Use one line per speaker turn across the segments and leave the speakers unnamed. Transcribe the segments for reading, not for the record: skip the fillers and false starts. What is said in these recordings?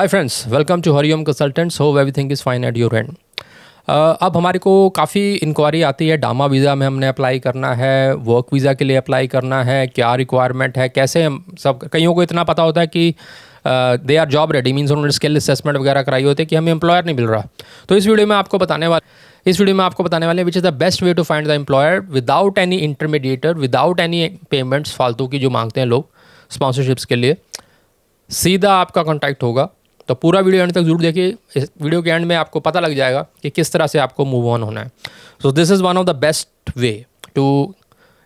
Hi friends, welcome to Hariom consultants. Hope everything is fine at your end. अब हमारे को काफ़ी इंक्वायरी आती है, डामा वीज़ा में हमने अप्लाई करना है, वर्क वीज़ा के लिए अप्लाई करना है, क्या रिक्वायरमेंट है, कैसे हम सब। कईयों को इतना पता होता है कि they are job ready, means उन्होंने स्किल असेसमेंट वगैरह कराई होती है कि हमें एम्प्लॉयर नहीं मिल रहा। तो इस वीडियो में आपको बताने वाले which is the best way to find the employer without any intermediator, without any payments फालतू की जो मांगते हैं लोग स्पॉन्सरशिप्स के लिए। सीधा आपका कॉन्टैक्ट होगा। तो पूरा वीडियो एंड तक जरूर देखिए। इस वीडियो के एंड में आपको पता लग जाएगा कि किस तरह से आपको मूव ऑन होना है। So this is one of the best way to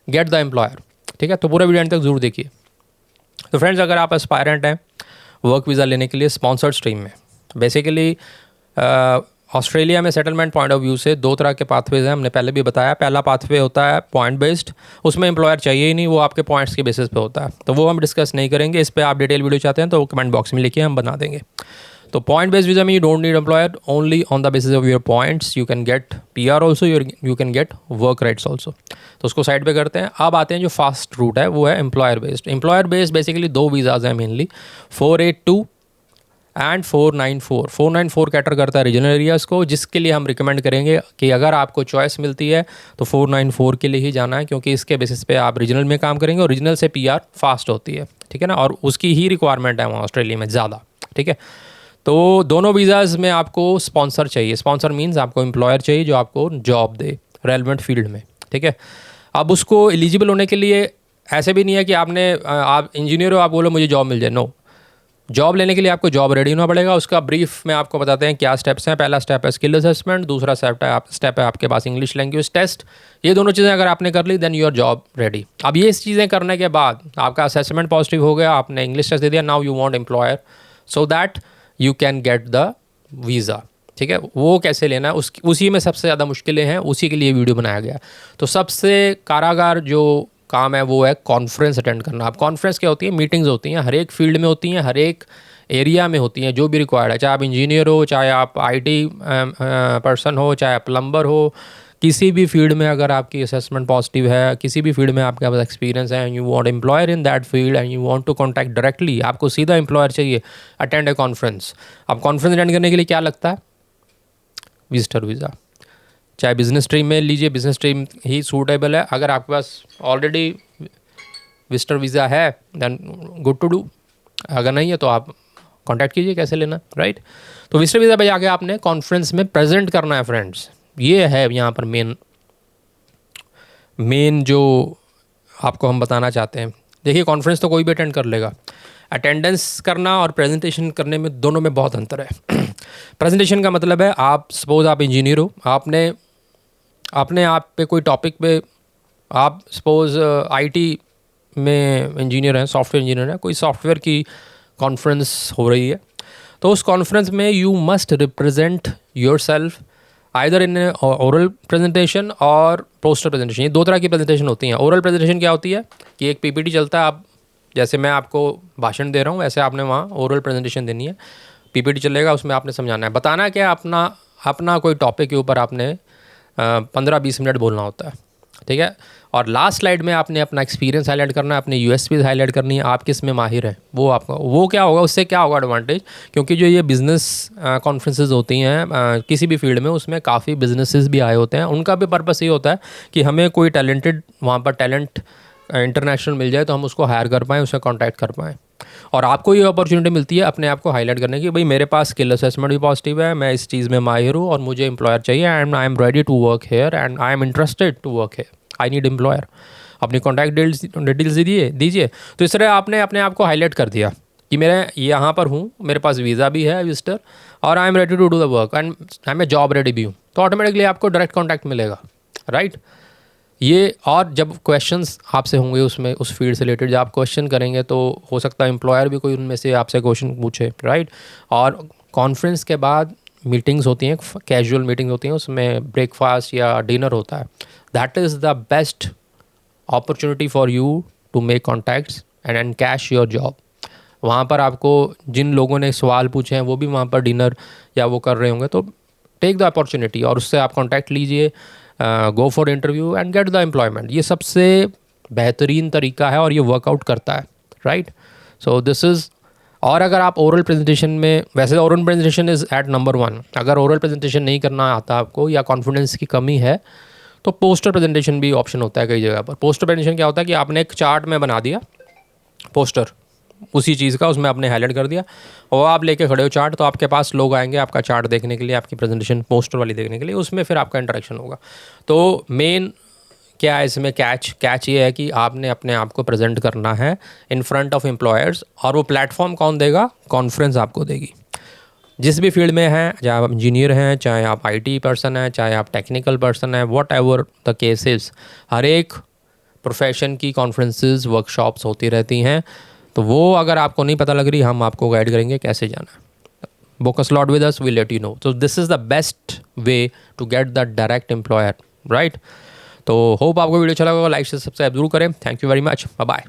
get the employer. ठीक है, तो पूरा वीडियो एंड तक जरूर देखिए। तो फ्रेंड्स, अगर आप एस्पायरेंट हैं वर्क वीज़ा लेने के लिए स्पॉन्सर्ड स्ट्रीम में, बेसिकली ऑस्ट्रेलिया में सेटलमेंट पॉइंट ऑफ व्यू से दो तरह के पाथवेज हैं। हमने पहले भी बताया, पहला पाथवे होता है पॉइंट बेस्ड, उसमें एम्प्लॉयर चाहिए ही नहीं, वो आपके पॉइंट्स के बेसिस पे होता है। तो वो हम डिस्कस नहीं करेंगे, इस पर आप डिटेल वीडियो चाहते हैं तो कमेंट बॉक्स में लिखिए, हम बना देंगे। तो पॉइंट बेस्ड वीज़ा में you don't need employer, only on the basis of your points you can get PR also, you can get work rights also. तो उसको साइड पे करते हैं। अब आते हैं जो फास्ट रूट है, वो है employer based. Employer based basically दो वीज़ाज हैं मेनली, 482 एंड 494। 494 कैटर करता है रीजनल एरियाज़ को, जिसके लिए हम रिकमेंड करेंगे कि अगर आपको चॉइस मिलती है तो 494 के लिए ही जाना है, क्योंकि इसके बेसिस पे आप रीजनल में काम करेंगे और रीजनल से PR फास्ट होती है। ठीक है ना, और उसकी ही रिक्वायरमेंट है वहाँ ऑस्ट्रेलिया में ज़्यादा। ठीक है, तो दोनों वीज़ाज़ में आपको स्पॉन्सर चाहिए। स्पॉन्सर मीन्स आपको एम्प्लॉयर चाहिए जो आपको जॉब दे रेलेवेंट फील्ड में। ठीक है, अब उसको एलिजिबल होने के लिए ऐसे भी नहीं है कि आप इंजीनियर हो, आप बोलो मुझे जॉब मिल जाए। नो, जॉब लेने के लिए आपको जॉब रेडी होना पड़ेगा। उसका ब्रीफ में आपको बताते हैं क्या स्टेप्स हैं। पहला स्टेप है स्किल असेसमेंट, दूसरा स्टेप है आपके पास इंग्लिश लैंग्वेज टेस्ट। ये दोनों चीज़ें अगर आपने कर ली then you are job ready. अब ये चीज़ें करने के बाद आपका असेसमेंट पॉजिटिव हो गया, आपने इंग्लिश टेस्ट दे दिया, now you want employer so that you can get the visa. ठीक है, वो कैसे लेना है उसी में सबसे ज़्यादा मुश्किलें हैं, उसी के लिए वीडियो बनाया गया। तो सबसे कारागार जो काम है वो है कॉन्फ्रेंस अटेंड करना। अब कॉन्फ्रेंस क्या होती है? मीटिंग्स होती हैं, हर एक फील्ड में होती हैं, हर एक एरिया में होती हैं, जो भी रिक्वायर्ड है। चाहे आप इंजीनियर हो, चाहे आप IT पर्सन हो, चाहे आप प्लम्बर हो, किसी भी फील्ड में अगर आपकी असेसमेंट पॉजिटिव है, किसी भी फील्ड में आपके पास एक्सपीरियंस है and you want employer in that field and you want to contact directly, आपको सीधा एम्प्लॉयर चाहिए, अटेंड ए कॉन्फ्रेंस। अब कॉन्फ्रेंस अटेंड करने के लिए क्या लगता है? Visitor visa. चाहे बिजनेस स्ट्रीम में लीजिए, बिजनेस स्ट्रीम ही सूटेबल है। अगर आपके पास ऑलरेडी विजिटर वीज़ा है देन गुड टू डू, अगर नहीं है तो आप कांटेक्ट कीजिए कैसे लेना, राइट। तो विजिटर वीज़ा पे जाके आपने कॉन्फ्रेंस में प्रेजेंट करना है फ्रेंड्स। ये है यहाँ पर मेन जो आपको हम बताना चाहते हैं। देखिए, कॉन्फ्रेंस तो कोई भी अटेंड कर लेगा, अटेंडेंस करना और प्रेजेंटेशन करने में दोनों में बहुत अंतर है। प्रेजेंटेशन का मतलब है, आप सपोज आप इंजीनियर हो, आपने आप पे कोई टॉपिक पे, आप सपोज IT में इंजीनियर हैं, सॉफ्टवेयर इंजीनियर हैं, कोई सॉफ्टवेयर की कॉन्फ्रेंस हो रही है, तो उस कॉन्फ्रेंस में you must represent your self either in oral presentation और पोस्टर प्रेजेंटेशन। ये दो तरह की प्रेजेंटेशन होती हैं। ओरल प्रेजेंटेशन क्या होती है कि एक PPT चलता है, आप जैसे मैं आपको भाषण दे रहा हूँ वैसे आपने वहाँ ओरल प्रेजेंटेशन देनी है। PPT चलेगा, उसमें आपने समझाना है, बताना क्या, अपना कोई टॉपिक के ऊपर आपने 15-20 मिनट बोलना होता है। ठीक है, और लास्ट स्लाइड में आपने अपना एक्सपीरियंस हाईलाइट करना है, अपनी USPs हाईलाइट करनी है, आप किस में माहिर हैं वो आपका, वो क्या होगा, उससे क्या होगा एडवांटेज। क्योंकि जो ये बिज़नेस कॉन्फ्रेंसेज होती हैं किसी भी फील्ड में, उसमें काफ़ी बिजनेसेस भी आए होते हैं। उनका भी पर्पस ये होता है कि हमें कोई टैलेंटेड वहाँ पर टैलेंट इंटरनेशनल मिल जाए तो हम उसको हायर कर पाएँ, उससे कॉन्टैक्ट कर पाएँ। और आपको ये अपॉर्चुनिटी मिलती है अपने आप को हाईलाइट करने की, भाई मेरे पास स्किल असेसमेंट भी पॉजिटिव है, मैं इस चीज़ में माहिर हूँ और मुझे एम्प्लॉयर चाहिए and I am ready to work here and I am interested to work here, I need employer. अपनी कॉन्टैक्ट डिटेल्स दीजिए। तो इस तरह आपने अपने आप को हाईलाइट कर दिया कि मैं यहाँ पर हूँ, मेरे पास वीज़ा भी है विजिटर, और I am ready to do the work and I am job ready भी हूँ। तो ऑटोमेटिकली आपको डायरेक्ट कॉन्टैक्ट मिलेगा, राइट। ये, और जब क्वेश्चंस आपसे होंगे उसमें, उस फील्ड से रिलेटेड जब आप क्वेश्चन करेंगे तो हो सकता है एम्प्लॉयर भी कोई उनमें से आपसे क्वेश्चन पूछे, राइट। और कॉन्फ्रेंस के बाद मीटिंग्स होती हैं, कैजुअल मीटिंग होती हैं, उसमें ब्रेकफास्ट या डिनर होता है। That is the best opportunity for you to make contacts and cash your job. वहाँ पर आपको जिन लोगों ने सवाल पूछे हैं वो भी वहाँ पर डिनर या वो कर रहे होंगे, तो टेक द अपॉर्चुनिटी और उससे आप कॉन्टैक्ट लीजिए, go for interview and get the employment. ये सबसे बेहतरीन तरीका है और ये वर्कआउट करता है, राइट। सो दिस इज़ और अगर आप ओरल प्रेजेंटेशन में, वैसे oral presentation is at number 1, अगर ओरल प्रेजेंटेशन नहीं करना आता आपको या कॉन्फिडेंस की कमी है तो पोस्टर प्रेजेंटेशन भी ऑप्शन होता है कई जगह पर। पोस्टर प्रेजेंटेशन क्या होता है कि आपने एक चार्ट में बना दिया पोस्टर उसी चीज़ का, उसमें आपने हाईलाइट कर दिया और आप लेके खड़े हो चार्ट, तो आपके पास लोग आएंगे आपका चार्ट देखने के लिए, आपकी प्रेजेंटेशन पोस्टर वाली देखने के लिए, उसमें फिर आपका इंटरेक्शन होगा। तो मेन क्या है इसमें कैच ये है कि आपने अपने आप को प्रेजेंट करना है इन फ्रंट ऑफ एम्प्लॉयर्स, और वो प्लेटफॉर्म कौन देगा? कॉन्फ्रेंस आपको देगी। जिस भी फील्ड में हैं, चाहे आप इंजीनियर हैं, चाहे आप आईटी पर्सन हैं, चाहे आप टेक्निकल पर्सन हैं, वॉट एवर द केसेस, हर एक प्रोफेशन की कॉन्फ्रेंसेस वर्कशॉप्स होती रहती हैं। तो वो अगर आपको नहीं पता लग रही, हम आपको गाइड करेंगे कैसे जाना है। Book a slot with us, we let you know. तो this is the best way to get the direct employer, right. तो होप आपको वीडियो अच्छा लगा, लाइक से सब्सक्राइब जरूर करें। Thank you very much, bye bye.